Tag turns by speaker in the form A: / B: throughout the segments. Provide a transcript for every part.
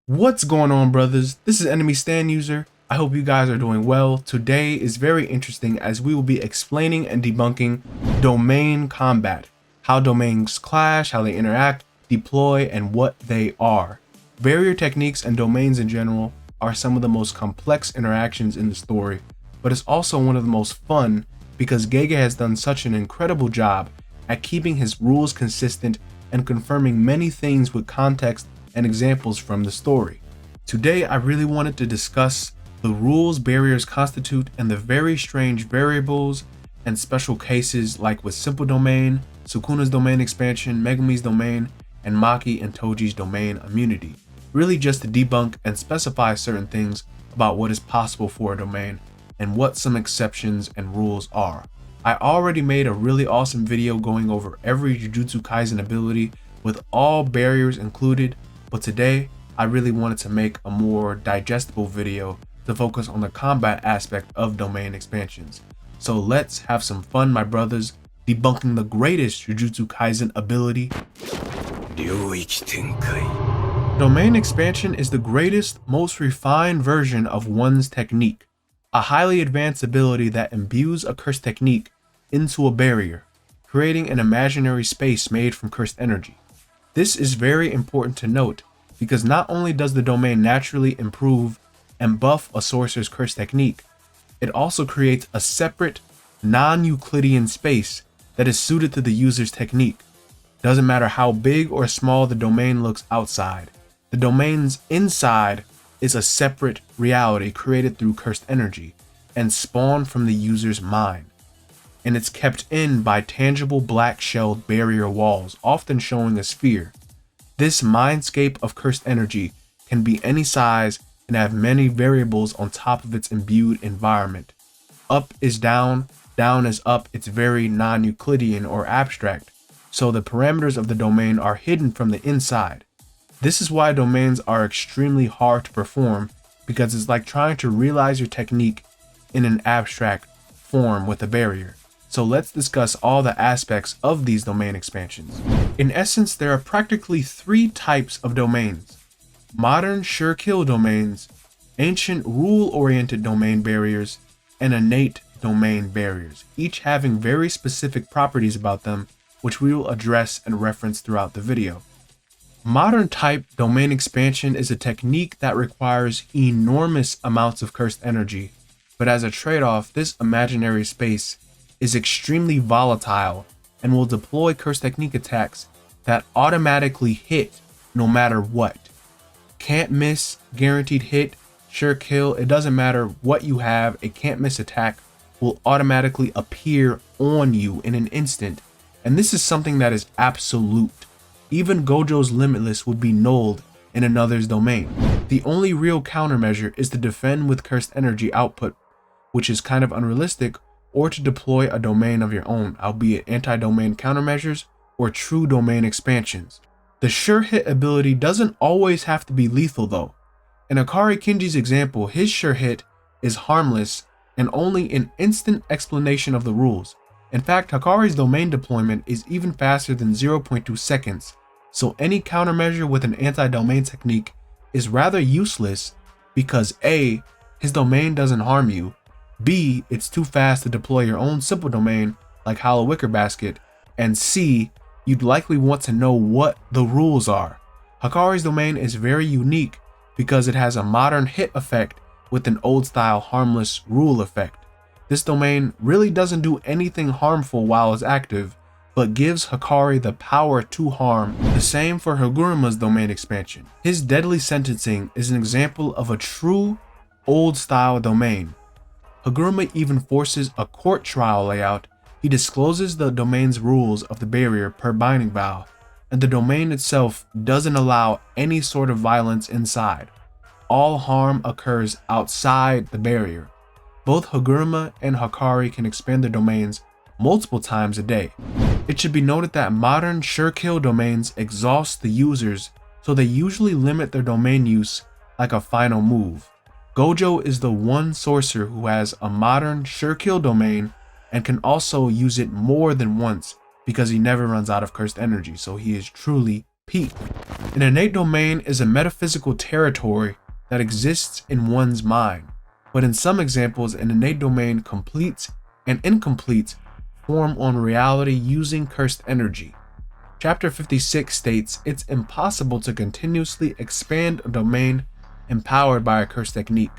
A: What's going on, brothers? This is Enemy Stand User. I hope you guys are doing well. Today is very interesting as we will be explaining and debunking domain combat, how domains clash, how they interact, deploy, and what they are. Barrier techniques and domains in general are some of the most complex interactions in the story, but it's also one of the most fun because Gege has done such an incredible job at keeping his rules consistent and confirming many things with context and examples from the story. Today, I really wanted to discuss the rules barriers constitute and the very strange variables and special cases like with Simple Domain, Sukunas Domain expansion, Megumis Domain, and Maki and Toji's domain immunity. Really just to debunk and specify certain things about what is possible for a domain and what some exceptions and rules are. I already made a really awesome video going over every Jujutsu Kaisen ability with all barriers included, but today I really wanted to make a more digestible video to focus on the combat aspect of domain expansions. So let's have some fun, my brothers, debunking the greatest Jujutsu Kaisen ability. Domain expansion is the greatest, most refined version of one's technique, a highly advanced ability that imbues a cursed technique into a barrier, creating an imaginary space made from cursed energy. This is very important to note because not only does the domain naturally improve and buff a sorcerer's curse technique, it also creates a separate, non-Euclidean space that is suited to the user's technique. Doesn't matter how big or small the domain looks outside, the domain's inside is a separate reality created through cursed energy and spawned from the user's mind. And it's kept in by tangible black shelled barrier walls, often showing a sphere. This mindscape of cursed energy can be any size and have many variables on top of its imbued environment. Up is down, down is up. It's very non-Euclidean or abstract, so the parameters of the domain are hidden from the inside. This is why domains are extremely hard to perform, because it's like trying to realize your technique in an abstract form with a barrier. So let's discuss all the aspects of these domain expansions. In essence, there are practically three types of domains: modern sure kill domains, ancient rule-oriented domain barriers, and innate domain barriers, each having very specific properties about them, which we will address and reference throughout the video. Modern type domain expansion is a technique that requires enormous amounts of cursed energy, but as a trade-off, this imaginary space is extremely volatile and will deploy curse technique attacks that automatically hit no matter what. Can't miss, guaranteed hit, sure kill, it doesn't matter what you have, a can't miss attack will automatically appear on you in an instant, and this is something that is absolute. Even Gojo's Limitless would be nulled in another's domain. The only real countermeasure is to defend with cursed energy output, which is kind of unrealistic, or to deploy a domain of your own, albeit anti-domain countermeasures or true domain expansions. The sure hit ability doesn't always have to be lethal though. In Akari Kinji's example, his sure hit is harmless and only an instant explanation of the rules. In fact, Hakari's domain deployment is even faster than 0.2 seconds, so any countermeasure with an anti-domain technique is rather useless because A, his domain doesn't harm you, B, it's too fast to deploy your own simple domain like Hollow Wicker Basket, and C, you'd likely want to know what the rules are. Hakari's domain is very unique because it has a modern hit effect with an old style harmless rule effect. This domain really doesn't do anything harmful while it's active, but gives Hakari the power to harm. The same for Haguruma's domain expansion. His deadly sentencing is an example of a true old style domain. Haguruma even forces a court trial layout. He discloses the domain's rules of the barrier per binding vow, and the domain itself doesn't allow any sort of violence inside. All harm occurs outside the barrier. Both Haguruma and Hakari can expand their domains multiple times a day. It should be noted that modern sure kill domains exhaust the users, so they usually limit their domain use like a final move. Gojo is the one sorcerer who has a modern sure kill domain and can also use it more than once because he never runs out of cursed energy, so he is truly Peak. An innate domain is a metaphysical territory that exists in one's mind, but in some examples, an innate domain completes and incomplete form on reality using cursed energy. Chapter 56 states it's impossible to continuously expand a domain empowered by a cursed technique.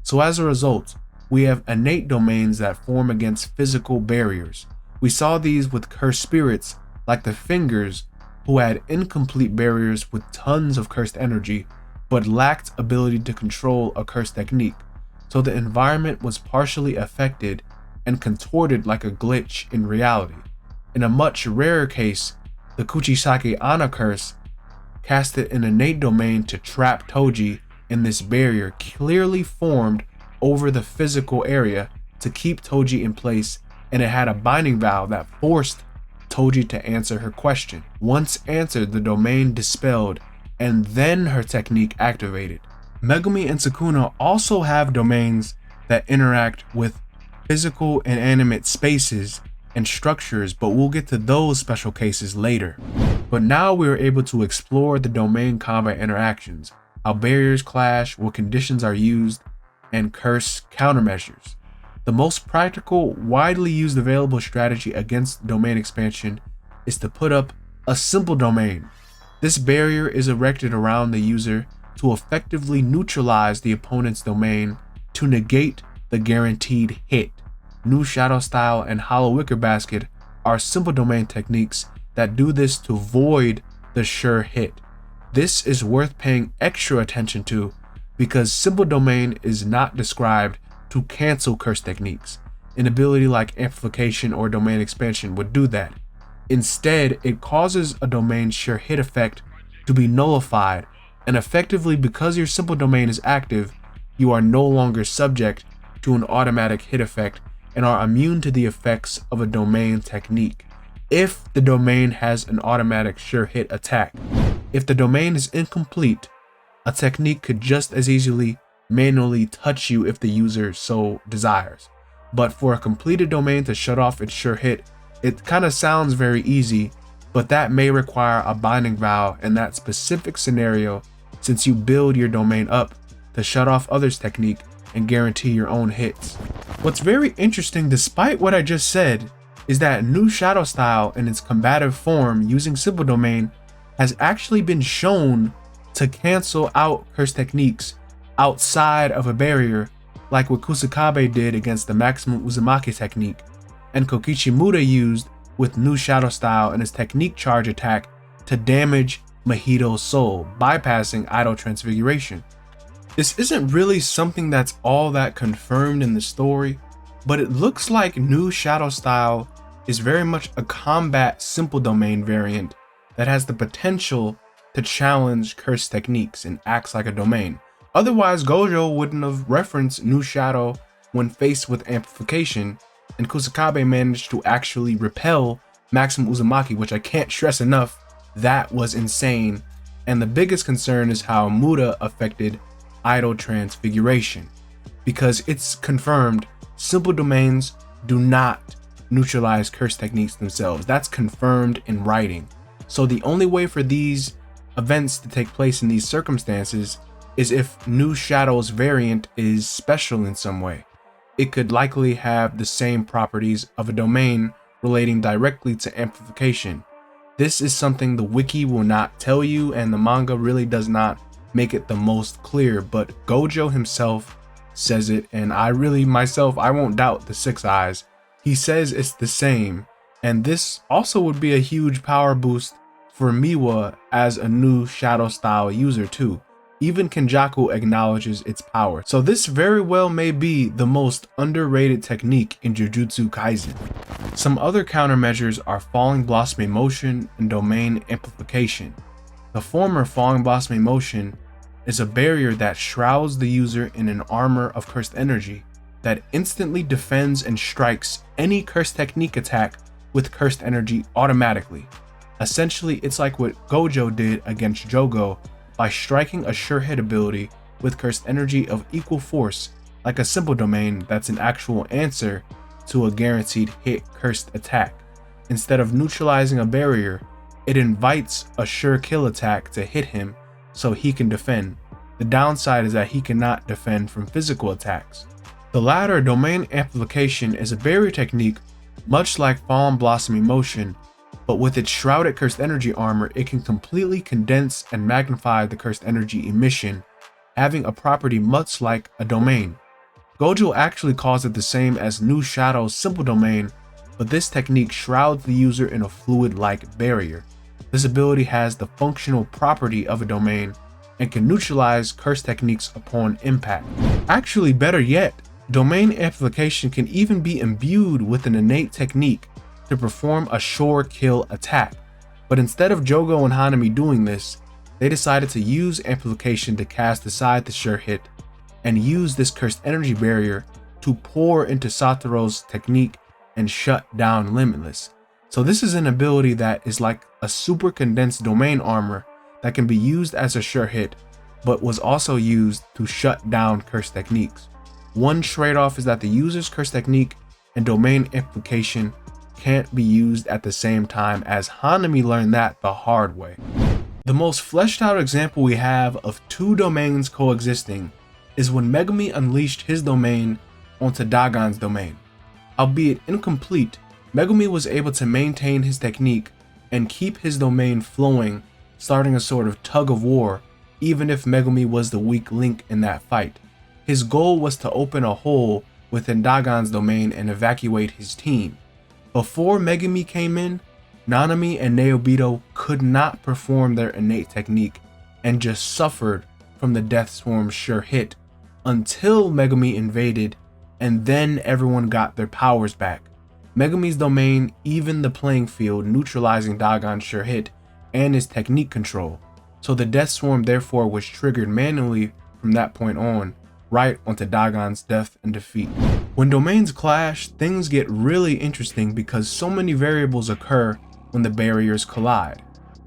A: So as a result, we have innate domains that form against physical barriers. We saw these with cursed spirits like the Fingers, who had incomplete barriers with tons of cursed energy, but lacked ability to control a cursed technique. So the environment was partially affected and contorted like a glitch in reality. In a much rarer case, the Kuchisake Ana curse casted an innate domain to trap Toji in this barrier clearly formed over the physical area to keep Toji in place, and it had a binding vow that forced Toji to answer her question. Once answered, the domain dispelled, and then her technique activated. Megumi and Sukuna also have domains that interact with physical and animate spaces and structures, but we'll get to those special cases later. But now we are able to explore the domain combat interactions, how barriers clash, what conditions are used, and curse countermeasures. The most practical, widely used available strategy against domain expansion is to put up a simple domain. This barrier is erected around the user to effectively neutralize the opponent's domain to negate the guaranteed hit. New Shadow Style and Hollow Wicker Basket are simple domain techniques that do this to void the sure hit. This is worth paying extra attention to because simple domain is not described to cancel curse techniques. An ability like amplification or domain expansion would do that. Instead, it causes a domain's sure hit effect to be nullified, and effectively, because your simple domain is active, you are no longer subject to an automatic hit effect and are immune to the effects of a domain technique if the domain has an automatic sure hit attack. If the domain is incomplete, a technique could just as easily manually touch you if the user so desires. But for a completed domain to shut off its sure hit, it kind of sounds very easy, but that may require a binding vow in that specific scenario, since you build your domain up to shut off others' technique and guarantee your own hits. What's very interesting, despite what I just said, is that New Shadow Style in its combative form using simple domain has actually been shown to cancel out curse techniques outside of a barrier, like what Kusakabe did against the Maximum Uzumaki technique, and Kokichi Muda used with New Shadow Style in his technique charge attack to damage Mahito's soul, bypassing idle transfiguration. This isn't really something that's all that confirmed in the story, but it looks like New Shadow Style is very much a combat simple domain variant that has the potential to challenge curse techniques and acts like a domain. Otherwise, Gojo wouldn't have referenced New Shadow when faced with amplification, and Kusakabe managed to actually repel Maximum Uzumaki, which I can't stress enough, that was insane. And the biggest concern is how Muda affected idle transfiguration, because it's confirmed simple domains do not neutralize curse techniques themselves. That's confirmed in writing. So the only way for these events to take place in these circumstances is if New Shadow's variant is special in some way. It could likely have the same properties of a domain relating directly to amplification. This is something the wiki will not tell you, and the manga really does not make it the most clear, but Gojo himself says it, and I won't doubt the 6 eyes. He says it's the same, and this also would be a huge power boost for Miwa as a New Shadow Style user too. Even Kenjaku acknowledges its power, so this very well may be the most underrated technique in Jujutsu Kaisen. Some other countermeasures are Falling Blossom Emotion and Domain Amplification. The former, Falling Blossom Emotion, is a barrier that shrouds the user in an armor of cursed energy that instantly defends and strikes any cursed technique attack with cursed energy automatically. Essentially, it's like what Gojo did against Jogo by striking a sure hit ability with cursed energy of equal force, like a simple domain that's an actual answer to a guaranteed hit cursed attack. Instead of neutralizing a barrier, It invites a sure kill attack to hit him so he can defend. The downside is that he cannot defend from physical attacks. The latter, Domain Amplification, is a barrier technique much like Fallen Blossom Emotion, but with its shrouded cursed energy armor, it can completely condense and magnify the cursed energy emission, having a property much like a domain. Gojo actually calls it the same as New Shadow's Simple Domain, but this technique shrouds the user in a fluid-like barrier. This ability has the functional property of a domain and can neutralize curse techniques upon impact. Actually, better yet, Domain Amplification can even be imbued with an innate technique to perform a sure kill attack. But instead of Jogo and Hanami doing this, they decided to use Amplification to cast aside the sure hit and use this cursed energy barrier to pour into Satoru's technique and shut down Limitless. So this is an ability that is like a super condensed domain armor that can be used as a sure hit, but was also used to shut down curse techniques. One trade-off is that the user's curse technique and domain amplification can't be used at the same time, as Hanami learned that the hard way. The most fleshed out example we have of two domains coexisting is when Megumi unleashed his domain onto Dagon's domain. Albeit incomplete, Megumi was able to maintain his technique and keep his domain flowing, starting a sort of tug of war, even if Megumi was the weak link in that fight. His goal was to open a hole within Dagon's domain and evacuate his team. Before Megumi came in, Nanami and Neobito could not perform their innate technique and just suffered from the Death Swarm's sure hit until Megumi invaded, and then everyone got their powers back. Megumi's domain evened the playing field, neutralizing Dagon's sure hit and his technique control, so the Death Swarm therefore was triggered manually from that point on, right onto Dagon's death and defeat. When domains clash, things get really interesting because so many variables occur when the barriers collide.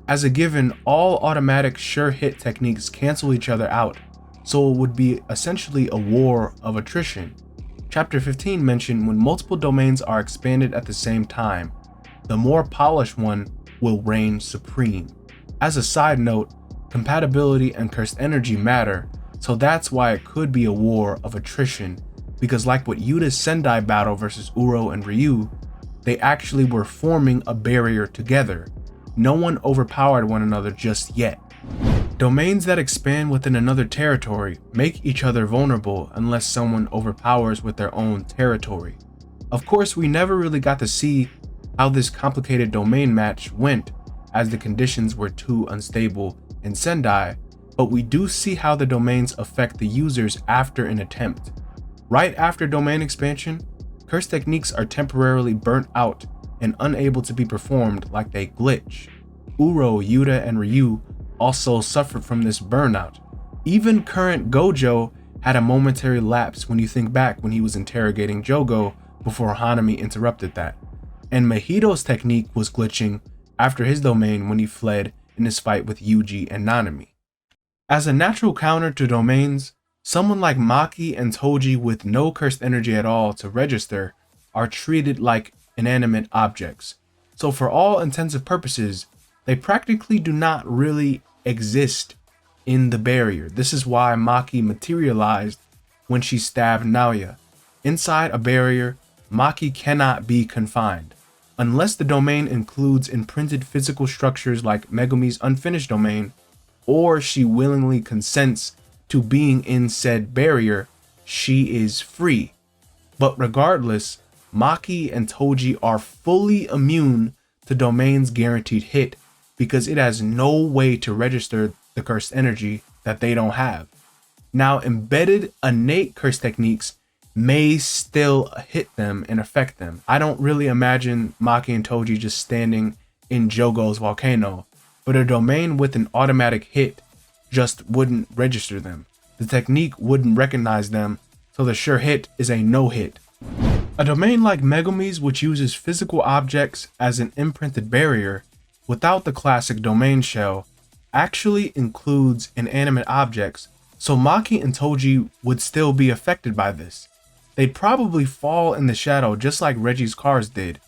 A: As a given, all automatic sure hit techniques cancel each other out, so it would be essentially a war of attrition. Chapter 15 mentioned when multiple domains are expanded at the same time, the more polished one will reign supreme. As a side note, compatibility and cursed energy matter, so that's why it could be a war of attrition, because like with Yuta's Sendai battle versus Uro and Ryu, they actually were forming a barrier together. No one overpowered one another just yet. Domains that expand within another territory make each other vulnerable unless someone overpowers with their own territory. Of course, we never really got to see how this complicated domain match went, as the conditions were too unstable in Sendai, but we do see how the domains affect the users after an attempt. Right after domain expansion, curse techniques are temporarily burnt out and unable to be performed like they glitch. Uro, Yuta, and Ryu also suffered from this burnout. Even current Gojo had a momentary lapse when you think back when he was interrogating Jogo before Hanami interrupted that. And Mahito's technique was glitching after his domain when he fled in his fight with Yuji and Nanami. As a natural counter to domains, someone like Maki and Toji with no cursed energy at all to register are treated like inanimate objects. So for all intensive purposes, they practically do not really exist in the barrier. This is why Maki materialized when she stabbed Naoya. Inside a barrier, Maki cannot be confined. Unless the domain includes imprinted physical structures like Megumi's unfinished domain, or she willingly consents to being in said barrier, she is free. But regardless, Maki and Toji are fully immune to domain's guaranteed hit because it has no way to register the cursed energy that they don't have. Now, embedded innate curse techniques may still hit them and affect them. I don't really imagine Maki and Toji just standing in Jogo's volcano, but a domain with an automatic hit just wouldn't register them. The technique wouldn't recognize them, so the sure hit is a no hit. A domain like Megumi's, which uses physical objects as an imprinted barrier without the classic domain shell, actually includes inanimate objects, so Maki and Toji would still be affected by this. They'd probably fall in the shadow just like Reggie's cars did,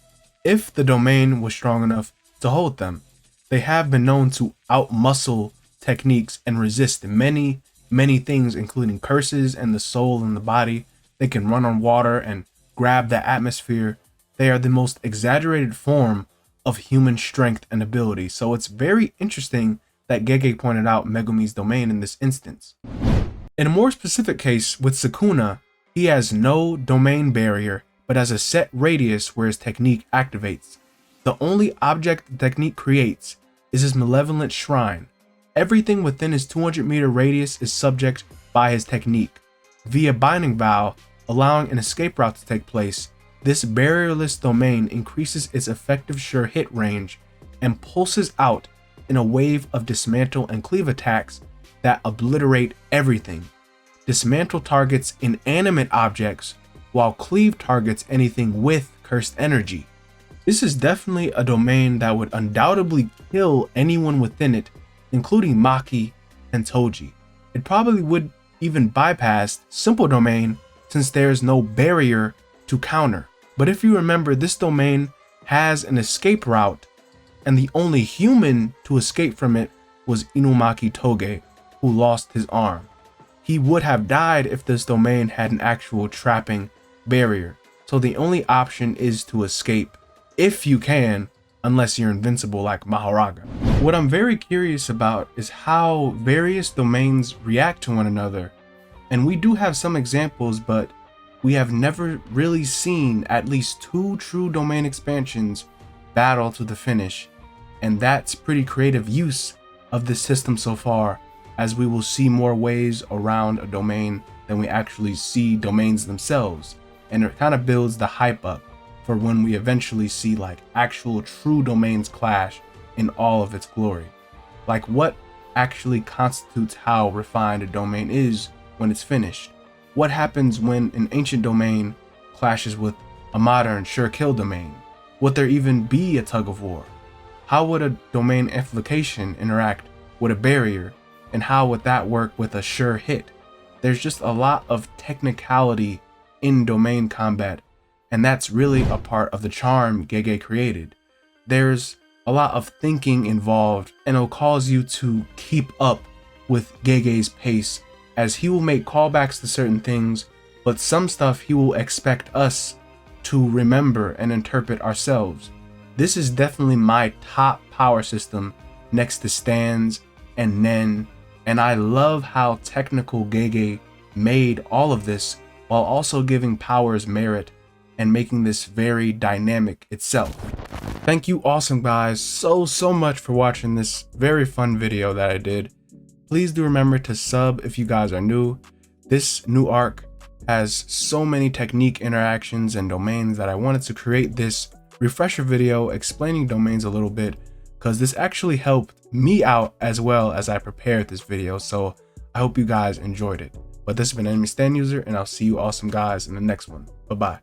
A: if the domain was strong enough to hold them. they have been known to outmuscle techniques and resist many things, including curses and the soul and the body. They can run on water and grab the atmosphere. They are the most exaggerated form of human strength and ability. So it's very interesting that Gege pointed out Megumis Domain in this instance. In a more specific case with Sukuna, he has no domain barrier, but has a set radius where his technique activates. The only object the technique creates is his malevolent shrine. Everything within his 200-meter radius is subject by his technique. Via Binding Vow, allowing an escape route to take place, this barrierless domain increases its effective sure hit range and pulses out in a wave of dismantle and cleave attacks that obliterate everything. Dismantle targets inanimate objects, while cleave targets anything with cursed energy. This is definitely a domain that would undoubtedly kill anyone within it, including Maki and Toji. It probably would even bypass simple domain since there is no barrier to counter. But if you remember, this domain has an escape route, and the only human to escape from it was Inumaki Toge, who lost his arm. He would have died if this domain had an actual trapping barrier. So the only option is to escape, if you can, unless you're invincible like Maharaga. What I'm very curious about is how various domains react to one another. And we do have some examples, but we have never really seen at least 2 true domain expansions battle to the finish. And that's pretty creative use of this system so far, as we will see more ways around a domain than we actually see domains themselves. And it kind of builds the hype up for when we eventually see like actual true domains clash in all of its glory. Like what actually constitutes how refined a domain is when it's finished? What happens when an ancient domain clashes with a modern sure kill domain? Would there even be a tug of war? How would a domain amplification interact with a barrier? And how would that work with a sure hit? There's just a lot of technicality in domain combat, and that's really a part of the charm Gege created. There's a lot of thinking involved, and it'll cause you to keep up with Gege's pace, as he will make callbacks to certain things, but some stuff he will expect us to remember and interpret ourselves. This is definitely my top power system next to Stan's and Nen, and I love how technical Gege made all of this while also giving powers merit and making this very dynamic itself. Thank you awesome guys so much for watching this very fun video that I did. Please do remember to sub if you guys are new. This new arc has so many technique interactions and domains that I wanted to create this refresher video explaining domains a little bit, because this actually helped me out as well as I prepared this video. So I hope you guys enjoyed it. But this has been Enemy Stand User, and I'll see you awesome guys in the next one. Bye bye.